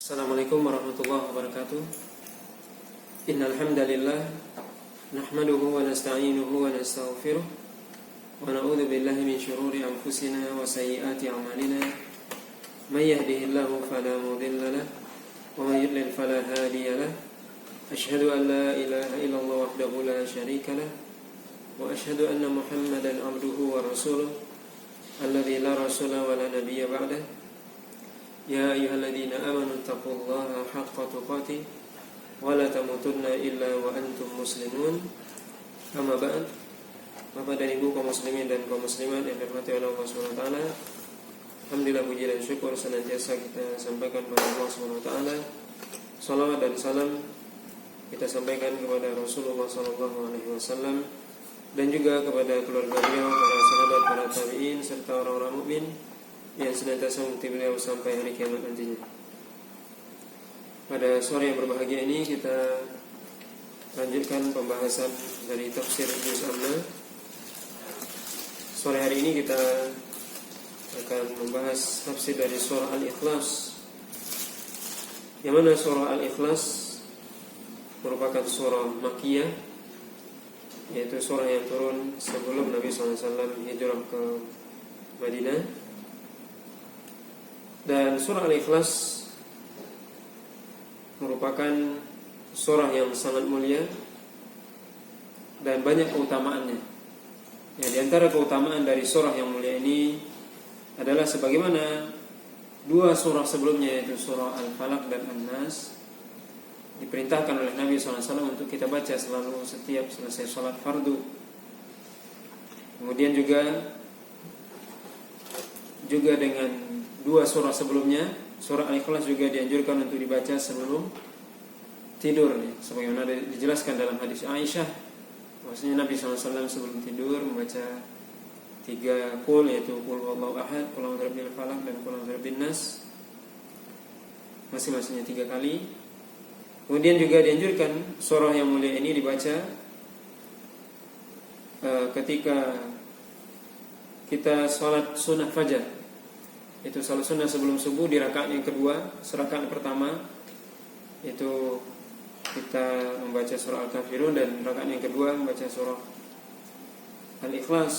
Assalamualaikum warahmatullahi wabarakatuh. Innal hamdalillah nahmaduhu wa nasta'inuhu wa nastaghfiruh wa na'udzu billahi min shururi anfusina wa sayyiati a'malina. May yahdihillahu fala mudilla lahu wa may yudlil fala hadiya lahu. Asyhadu an la ilaha illallah wahdahu la syarika lahu wa asyhadu anna Muhammadan 'abduhu wa rasuluh alladzi la rasula wa la nabiyya ba'dahu. Ya ayyuhalladzina amanu taqullaha haqqa tuqatih wa la tamutunna illa wa antum muslimun. Amma ba'd. Bapak dan Ibu kaum muslimin dan kaum muslimat yang dirahmati oleh Allah Subhanahu wa taala. Alhamdulillah, puji dan syukur senantiasa kita sampaikan kepada Allah Subhanahu wa taala. Salawat dan salam kita sampaikan kepada Rasulullah sallallahu alaihi wasallam dan juga kepada keluarga beliau, para sahabat, para tabi'in serta orang-orang mukmin yang senantiasa mengikuti beliau sampai hari kiamat nantinya. Pada sore yang berbahagia ini kita lanjutkan pembahasan dari tafsir Juz Amma. Sore hari ini kita akan membahas tafsir dari surah Al-Ikhlas, yang mana surah Al-Ikhlas merupakan surah Makkiyah, yaitu surah yang turun sebelum Nabi SAW hijrah ke Madinah. Dan surah Al-Ikhlas merupakan surah yang sangat mulia dan banyak keutamaannya. Ya, di antara keutamaan dari surah yang mulia ini adalah sebagaimana dua surah sebelumnya, yaitu surah Al-Falaq dan An-Nas, diperintahkan oleh Nabi SAW untuk kita baca selalu setiap selesai sholat fardu. Kemudian juga dengan dua surah sebelumnya, surah Al-Ikhlas juga dianjurkan untuk dibaca sebelum tidur, sebagaimana dijelaskan dalam hadis Aisyah, bahwasanya Nabi SAW sebelum tidur membaca 3 qul, yaitu qul huwallahu ahad, qul a'udzu birabbil falaq, dan qul a'udzu birabbin nas, masing-masingnya 3 kali. Kemudian juga dianjurkan surah yang mulia ini dibaca ketika kita sholat sunnah fajar. Itu salat sunnah sebelum subuh di rakaat yang kedua. Rakaat pertama itu kita membaca surah Al-Kafirun, dan rakaat yang kedua membaca surah Al-Ikhlas,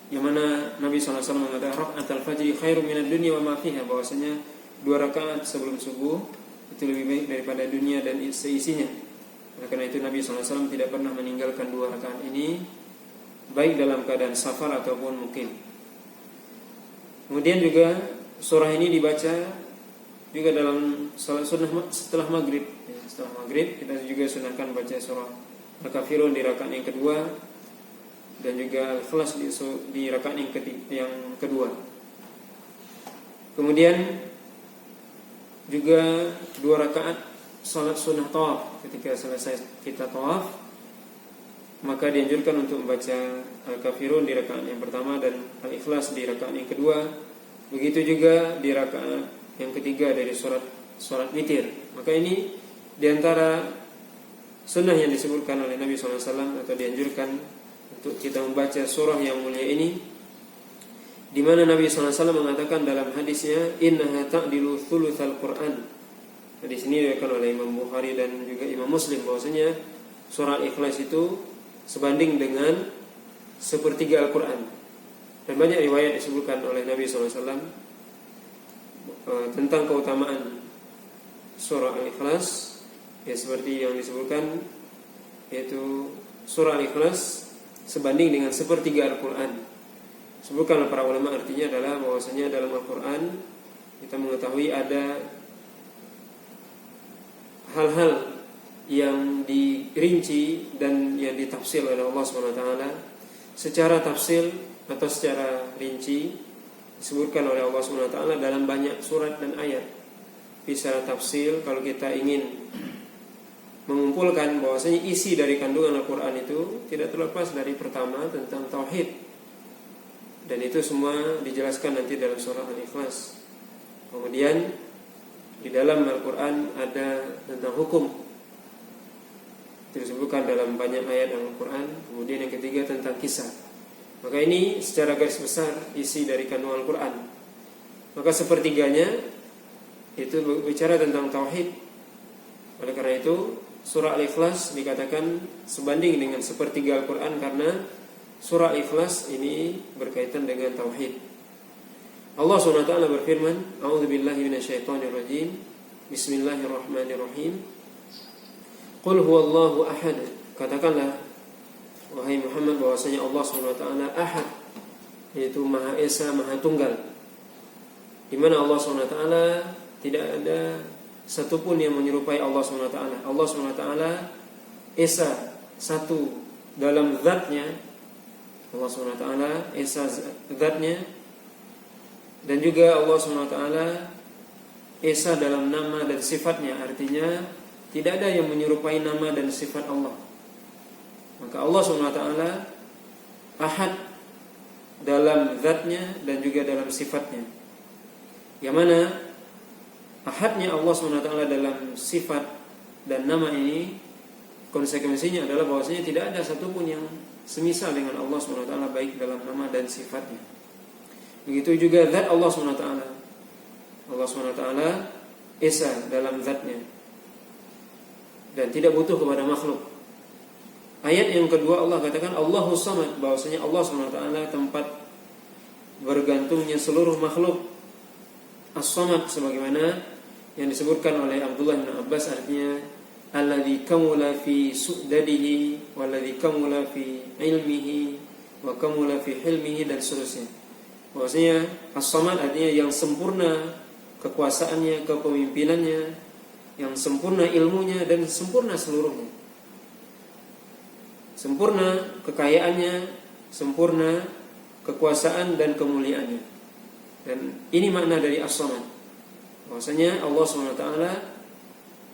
yang mana Nabi SAW mengatakan raka'atul fajri khairum minad dunya wa ma fiha, bahwasanya 2 rakaat sebelum subuh itu lebih baik daripada dunia dan seisinya. Oleh karena itu Nabi SAW tidak pernah meninggalkan 2 rakaat ini, baik dalam keadaan safar ataupun mukim. Kemudian juga surah ini dibaca juga dalam salat sunnah setelah maghrib. Setelah maghrib kita juga sunahkan baca surah Al-Kafirun di rakaat yang kedua, dan juga Al-Ikhlas di rakaat yang kedua. Kemudian juga 2 rakaat salat sunnah tawaf. Ketika selesai kita tawaf, maka dianjurkan untuk membaca Al-Kafirun di rakaat yang pertama dan Al-Ikhlas di rakaat yang kedua. Begitu juga di rakaat yang ketiga dari salat witir. Maka ini diantara sunnah yang disebutkan oleh Nabi SAW, atau dianjurkan untuk kita membaca surah yang mulia ini, di mana Nabi SAW mengatakan dalam hadisnya, innaha ta'dilu thulutsal Qur'an. Hadis ini diriwayatkan oleh Imam Bukhari dan juga Imam Muslim, bahwasanya surah Al-Ikhlas itu sebanding dengan 1/3 Al-Quran. Dan banyak riwayat disebutkan oleh Nabi SAW tentang keutamaan surah Al-Ikhlas, ya, seperti yang disebutkan, yaitu surah Al-Ikhlas sebanding dengan 1/3 Al-Quran. Sebutkan oleh para ulama, artinya adalah bahwasanya dalam Al-Quran kita mengetahui ada hal-hal yang dirinci dan yang ditafsir oleh Allah SWT secara tafsir atau secara rinci, disebutkan oleh Allah SWT dalam banyak surat dan ayat. Secara tafsir, kalau kita ingin mengumpulkan bahwasanya isi dari kandungan Al-Quran itu tidak terlepas dari pertama tentang tauhid, dan itu semua dijelaskan nanti dalam surah Al-Ikhlas. Kemudian di dalam Al-Quran ada tentang hukum, disebutkan dalam banyak ayat dalam Al-Quran. Kemudian yang ketiga tentang kisah. Maka ini secara garis besar isi dari kandungan Al-Quran. Maka 1/3 itu bicara tentang tauhid. Oleh karena itu surah Al-Ikhlas dikatakan sebanding dengan sepertiga Al-Quran, karena surah Al-Ikhlas ini berkaitan dengan tauhid. Allah SWT berfirman, A'udzubillahi minasyaitonirrajim, Bismillahirrahmanirrahim. Qul huwallahu ahad. Katakanlah wahai Muhammad bahwasanya Allah SWT ahad, yaitu Maha Esa, Maha Tunggal, di mana Allah SWT tidak ada satupun yang menyerupai Allah SWT. Allah SWT Esa, satu dalam zatnya. Allah SWT Esa zatnya, dan juga Allah SWT Esa dalam nama dan sifatnya. Artinya tidak ada yang menyerupai nama dan sifat Allah. Maka Allah SWT ahad dalam zatnya dan juga dalam sifatnya. Yang mana ahadnya Allah SWT dalam sifat dan nama ini, konsekuensinya adalah bahwasanya tidak ada satupun yang semisal dengan Allah SWT baik dalam nama dan sifatnya. Begitu juga zat Allah SWT. Allah SWT Esa dalam zatnya dan tidak butuh kepada makhluk. Ayat yang kedua Allah katakan Allahus Samad, bahwasanya Allah SWT tempat bergantungnya seluruh makhluk. As-Samad sebagaimana yang disebutkan oleh Abdullah bin Abbas, artinya alladzi kamula fi su'dadihi walladzi kamula fi ilmihi wa kamula fi hilmihi, dan seterusnya. Bahwasanya As-Samad artinya yang sempurna kekuasaannya, kepemimpinannya, yang sempurna ilmunya dan sempurna seluruhnya. Sempurna kekayaannya, sempurna kekuasaan dan kemuliaannya. Dan ini makna dari As-Samad. Bahwasanya Allah SWT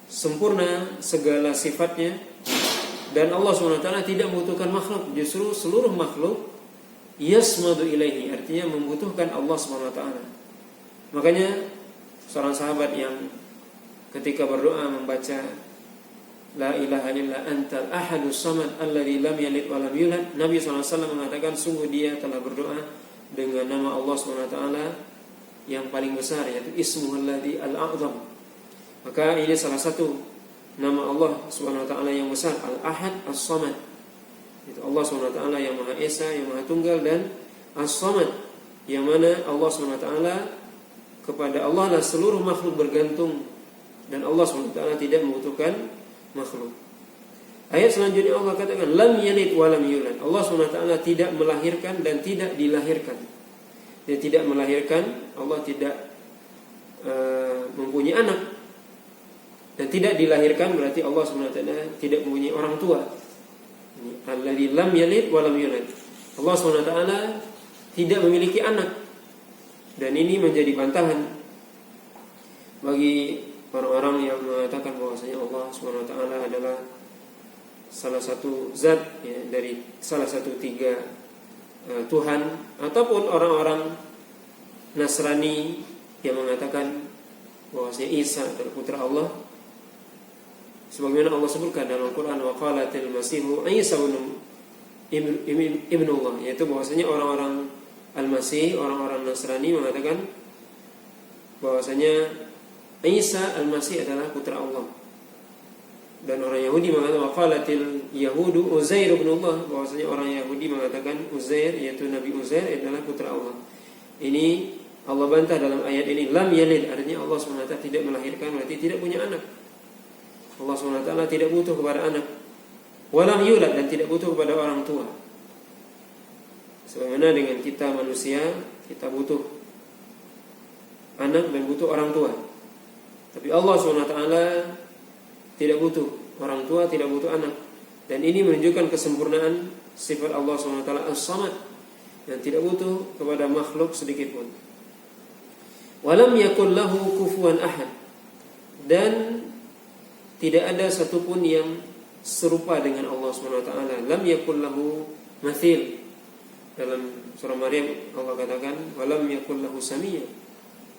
sempurna segala sifatnya, dan Allah SWT tidak membutuhkan makhluk. Justru seluruh makhluk yasmadu ilaihi, artinya membutuhkan Allah SWT. Makanya seorang sahabat yang ketika berdoa membaca La ilaha illa antal ahadus samad alladzi lam yalid wa lam yulad, Nabi SAW mengatakan sungguh dia telah berdoa dengan nama Allah SWT yang paling besar, yaitu Ismuhul ladzi al-a'zam. Maka ini salah satu nama Allah SWT yang besar, Al-Ahad As-Samad. Itu Allah SWT yang Maha Esa, yang Maha Tunggal, dan As-Samad, yang mana Allah SWT kepada Allah lah seluruh makhluk bergantung, dan Allah SWT tidak membutuhkan makhluk. Ayat selanjutnya Allah katakan lam yalid wa lam yulad. Allah SWT tidak melahirkan dan tidak dilahirkan. Dia tidak melahirkan, Allah tidak mempunyai anak, dan tidak dilahirkan berarti Allah SWT tidak mempunyai orang tua. Alladzi lam yalid wa lam yulad. Allah SWT tidak memiliki anak, dan ini menjadi bantahan bagi orang-orang yang mengatakan bahwasanya Allah SWT adalah salah satu zat, ya, dari salah satu tiga Tuhan, ataupun orang-orang Nasrani yang mengatakan bahwasanya Isa adalah putra Allah. Sebagaimana Allah sebutkan dalam Al-Quran, wa qalatil masihu Isa ibnullah, yaitu bahwasanya orang-orang Al-Masih, orang-orang Nasrani mengatakan bahwasanya Isa Al-Masih adalah putra Allah. Dan orang Yahudi mengatakan waqalatil yahudu Uzair ibnullah, bahwasanya orang Yahudi mengatakan Uzair, yaitu Nabi Uzair adalah putra Allah. Ini Allah bantah dalam ayat ini. Lam yalid, artinya Allah SWT tidak melahirkan, berarti tidak punya anak. Allah SWT tidak butuh kepada anak. Walam yulad, dan tidak butuh kepada orang tua. Sebagaimana dengan kita manusia, kita butuh anak dan butuh orang tua. Tapi Allah SWT tidak butuh orang tua, tidak butuh anak. Dan ini menunjukkan kesempurnaan sifat Allah SWT As-Samad, yang tidak butuh kepada makhluk sedikit pun. Walam yakul lahu kufuwan ahad, dan tidak ada satupun yang serupa dengan Allah SWT. Lam yakul lahu mathil. Dalam surah Maryam Allah katakan walam yakul lahu samiyya,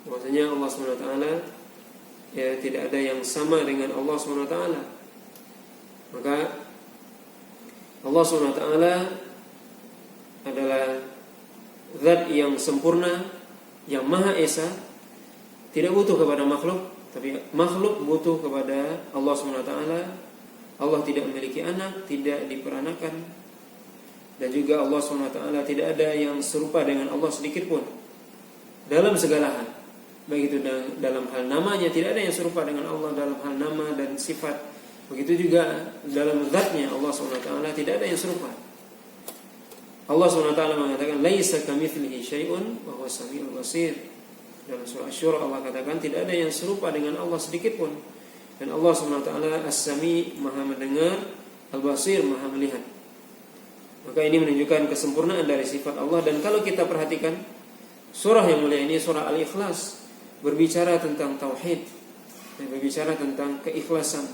maksudnya Allah SWT ya tidak ada yang sama dengan Allah SWT. Maka Allah SWT adalah zat yang sempurna, yang Maha Esa, tidak butuh kepada makhluk, Tapi makhluk butuh kepada Allah SWT. Allah tidak memiliki anak, tidak diperanakan, dan juga Allah SWT tidak ada yang serupa dengan Allah sedikit pun dalam segala hal. Baik itu dalam hal namanya, tidak ada yang serupa dengan Allah dalam hal nama dan sifat. Begitu juga dalam zatnya Allah SWT tidak ada yang serupa. Allah SWT mengatakan laisa kamitslihi syai'un wa huwas samiul basir. Dalam surah Asy-Syura Allah katakan tidak ada yang serupa dengan Allah sedikit pun. Dan Allah SWT As-Sami, Maha mendengar, Al-Basir, Maha melihat. Maka ini menunjukkan kesempurnaan dari sifat Allah. Dan kalau kita perhatikan surah yang mulia ini, surah Al-Ikhlas, berbicara tentang tauhid, berbicara tentang keikhlasan.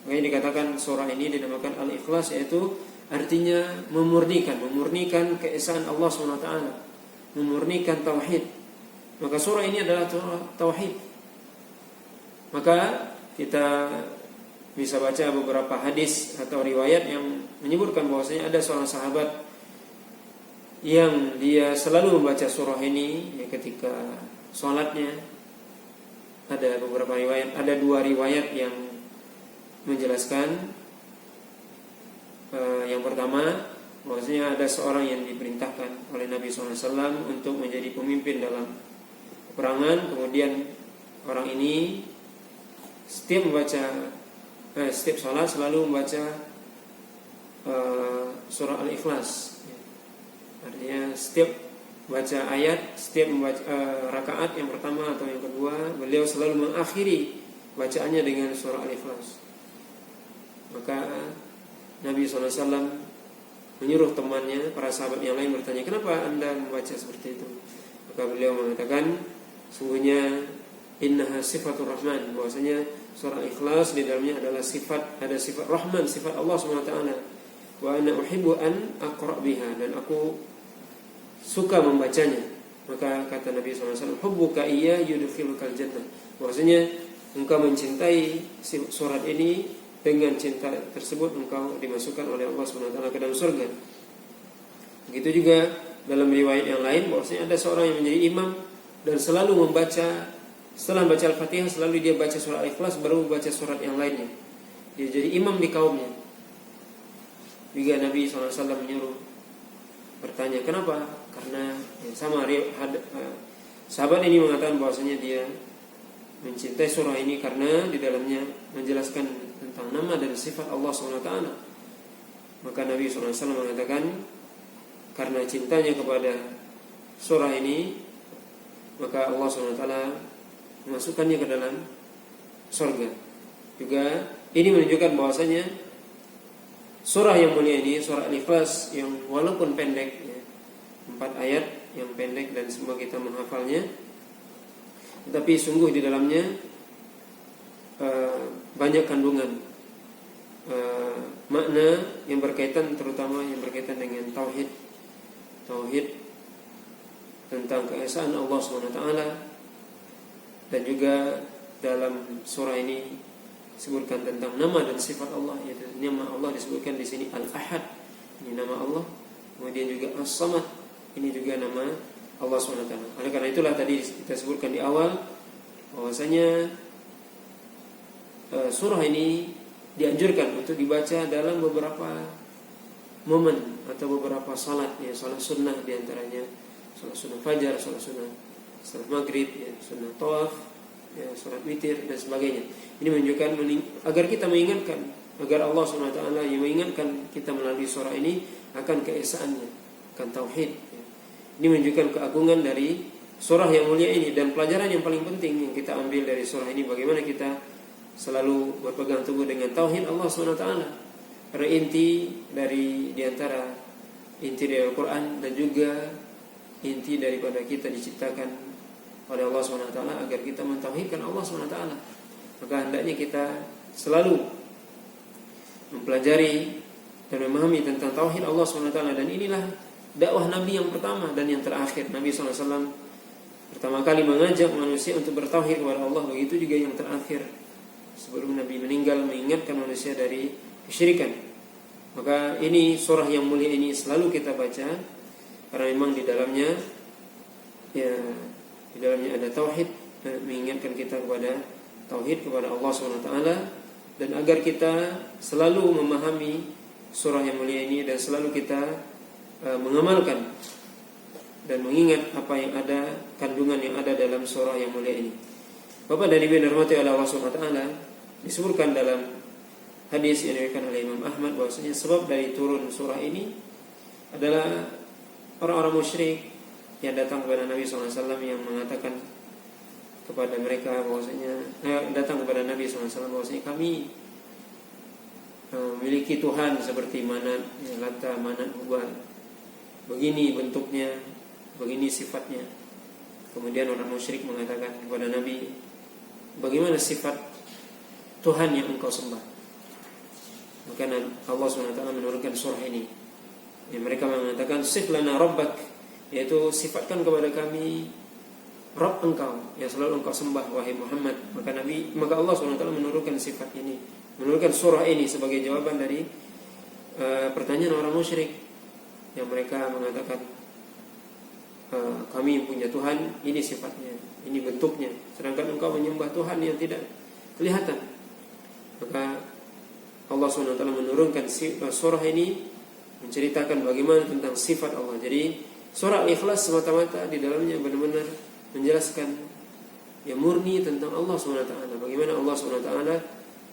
Makanya dikatakan surah ini dinamakan Al-Ikhlas, yaitu artinya memurnikan keesaan Allah SWT, memurnikan tauhid. Maka surah ini adalah tauhid. Maka kita bisa baca beberapa hadis atau riwayat yang menyebutkan bahwasanya ada seorang sahabat yang dia selalu membaca surah ini ya ketika sholatnya. Ada beberapa riwayat, ada 2 riwayat yang menjelaskan. Yang pertama, bahwasanya ada seorang yang diperintahkan oleh Nabi SAW untuk menjadi pemimpin dalam peperangan. Kemudian orang ini setiap sholat selalu membaca surah Al-Ikhlas. Artinya setiap baca ayat, setiap membaca rakaat yang pertama atau yang kedua, beliau selalu mengakhiri bacaannya dengan surah Al-Ikhlas. Maka Nabi SAW menyuruh temannya, para sahabat yang lain bertanya, kenapa anda membaca seperti itu? Maka beliau mengatakan, sungguhnya innaha sifatur rahman, bahwasanya surah Ikhlas di dalamnya adalah ada sifat rahman, sifat Allah SWT. Wa ana uhibbu an aqra biha, dan aku suka membacanya. Maka kata Nabi SAW, hubbuka iya yudkhilukal jannah, bahwasanya engkau mencintai surat ini, dengan cinta tersebut engkau dimasukkan oleh Allah SWT ke dalam surga. Begitu juga dalam riwayat yang lain bahwasanya ada seorang yang menjadi imam dan selalu membaca, setelah baca Al-Fatihah selalu dia baca surah Al-Ikhlas baru baca surat yang lainnya. Dia jadi imam di kaumnya. Juga Nabi SAW menyuruh bertanya, kenapa? Karena sama sahabat ini mengatakan bahwasanya dia mencintai surah ini karena di dalamnya menjelaskan tentang nama dan sifat Allah SWT. Maka Nabi SAW mengatakan, karena cintanya kepada surah ini, maka Allah SWT memasukkannya ke dalam surga. Juga ini menunjukkan bahwasanya surah yang mulia ini, surah Al-Ikhlas, yang walaupun pendek ya, 4 ayat yang pendek dan semua kita menghafalnya, tetapi sungguh di dalamnya banyak kandungan makna yang berkaitan, terutama yang berkaitan dengan tauhid tentang keesaan Allah SWT. Dan juga dalam surah ini disebutkan tentang nama dan sifat Allah, yaitu nama Allah disebutkan di sini Al-Ahad, ini nama Allah. Kemudian juga As-Samad, ini juga nama Allah SWT. Oleh karena itulah tadi kita sebutkan di awal bahwasanya surah ini dianjurkan untuk dibaca dalam beberapa momen atau beberapa salat, ya, salat sunnah diantaranya salat sunnah fajar, salat sunnah salat maghrib, ya, sunnah tawaf, ya, salat witir dan sebagainya. Ini menunjukkan agar kita mengingatkan, agar Allah SWT yang mengingatkan kita melalui surah ini akan keesaannya, akan tauhid. Ya. Ini menunjukkan keagungan dari surah yang mulia ini, dan pelajaran yang paling penting yang kita ambil dari surah ini, bagaimana kita selalu berpegang teguh dengan tauhid Allah SWT. Karena inti dari diantara inti dari Al-Quran dan juga inti daripada kita diciptakan oleh Allah SWT agar kita mentauhidkan Allah SWT. Maka hendaknya kita selalu mempelajari dan memahami tentang tauhid Allah SWT. Dan inilah dakwah Nabi yang pertama dan yang terakhir. Nabi SAW pertama kali mengajak manusia untuk bertauhid kepada Allah, begitu juga yang terakhir sebelum Nabi meninggal mengingatkan manusia dari kesyirikan. Maka ini surah yang mulia ini selalu kita baca karena memang di dalamnya ada tauhid, mengingatkan kita kepada tauhid kepada Allah SWT, dan agar kita selalu memahami surah yang mulia ini dan selalu kita mengamalkan dan mengingat apa yang ada, kandungan yang ada dalam surah yang mulia ini. Bapak dan Ibu yang dirahmati oleh Allah SWT, disebutkan dalam hadis yang diriwayatkan oleh Imam Ahmad bahwasanya sebab dari turun surah ini adalah orang-orang musyrik yang datang kepada Nabi SAW yang mengatakan kepada mereka bahwasanya datang kepada Nabi SAW bahwasanya kami memiliki Tuhan seperti Manat, Lata, Manat, Hubal. Begini bentuknya, begini sifatnya. Kemudian orang musyrik mengatakan kepada Nabi, bagaimana sifat Tuhan yang engkau sembah? Maka Allah SWT menurunkan surah ini. Yang mereka mengatakan, sif lana rabbak, yaitu sifatkan kepada kami Rabb engkau yang selalu engkau sembah wahai Muhammad. Maka Allah SWT menurunkan sifat ini, menurunkan surah ini sebagai jawaban dari pertanyaan orang musyrik yang mereka mengatakan, kami punya Tuhan, ini sifatnya, ini bentuknya, sedangkan engkau menyembah Tuhan yang tidak kelihatan. Maka Allah SWT menurunkan surah ini menceritakan bagaimana tentang sifat Allah. Jadi surah Al-Ikhlas semata-mata di dalamnya benar-benar menjelaskan yang murni tentang Allah SWT. Bagaimana Allah SWT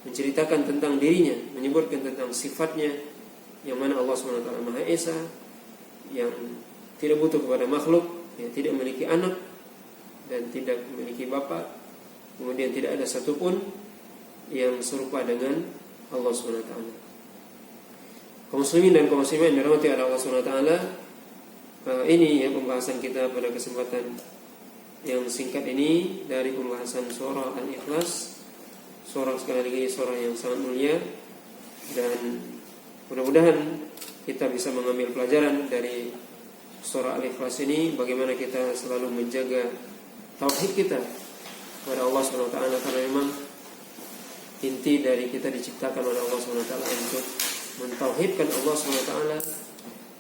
menceritakan tentang dirinya, menyebutkan tentang sifatnya, yang mana Allah SWT Maha Esa, yang tidak butuh kepada makhluk, yang tidak memiliki anak dan tidak memiliki bapa, kemudian tidak ada satupun yang serupa dengan Allah SWT. Kaum muslimin dan kaum muslimat yang dirahmati oleh Allah SWT, ini ya pembahasan kita pada kesempatan yang singkat ini dari pembahasan surah Al-Ikhlas. Surah sekali lagi surah yang sangat mulia, dan mudah-mudahan kita bisa mengambil pelajaran dari surah Al-Ikhlas ini, bagaimana kita selalu menjaga tauhid kita kepada Allah SWT, karena memang inti dari kita diciptakan oleh Allah SWT untuk mentauhidkan Allah SWT.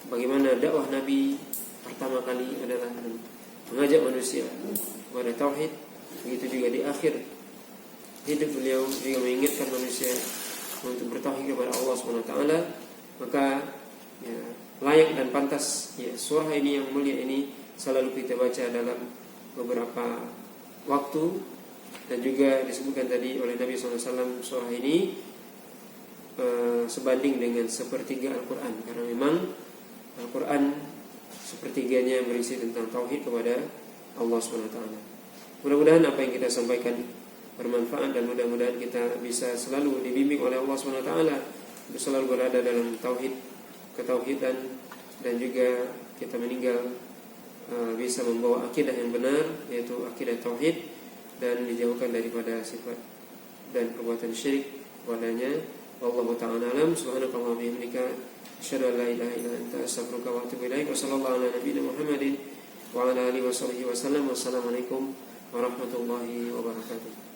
Bagaimana dakwah Nabi pertama kali adalah mengajak manusia kepada tauhid, begitu juga di akhir hidup beliau juga mengingatkan manusia untuk bertauhid kepada Allah SWT. Maka ya, layak dan pantas ya surah ini yang mulia ini selalu kita baca dalam beberapa waktu. Dan juga disebutkan tadi oleh Nabi SAW, surah ini sebanding dengan sepertiga Al-Quran, karena memang Al-Quran sepertiganya berisi tentang tauhid kepada Allah SWT. Mudah-mudahan apa yang kita sampaikan bermanfaat, dan mudah-mudahan kita bisa selalu dibimbing oleh Allah SWT untuk selalu berada dalam tauhid, ketauhidan, dan juga kita meninggal bisa membawa akidah yang benar, yaitu akidah tauhid, dan dijauhkan daripada sifat dan perbuatan syirik padanya. Wallahu ta'ala alam. Subhanakallahumma wa bihamdika, asyhadu an la ilaha illa anta, astaghfiruka wa atubu ilaik. Wa sallallahu ala nabiyyina Muhammadin wa ala alihi wa sahbihi wa sallam. Wassalamualaikum warahmatullahi wabarakatuh.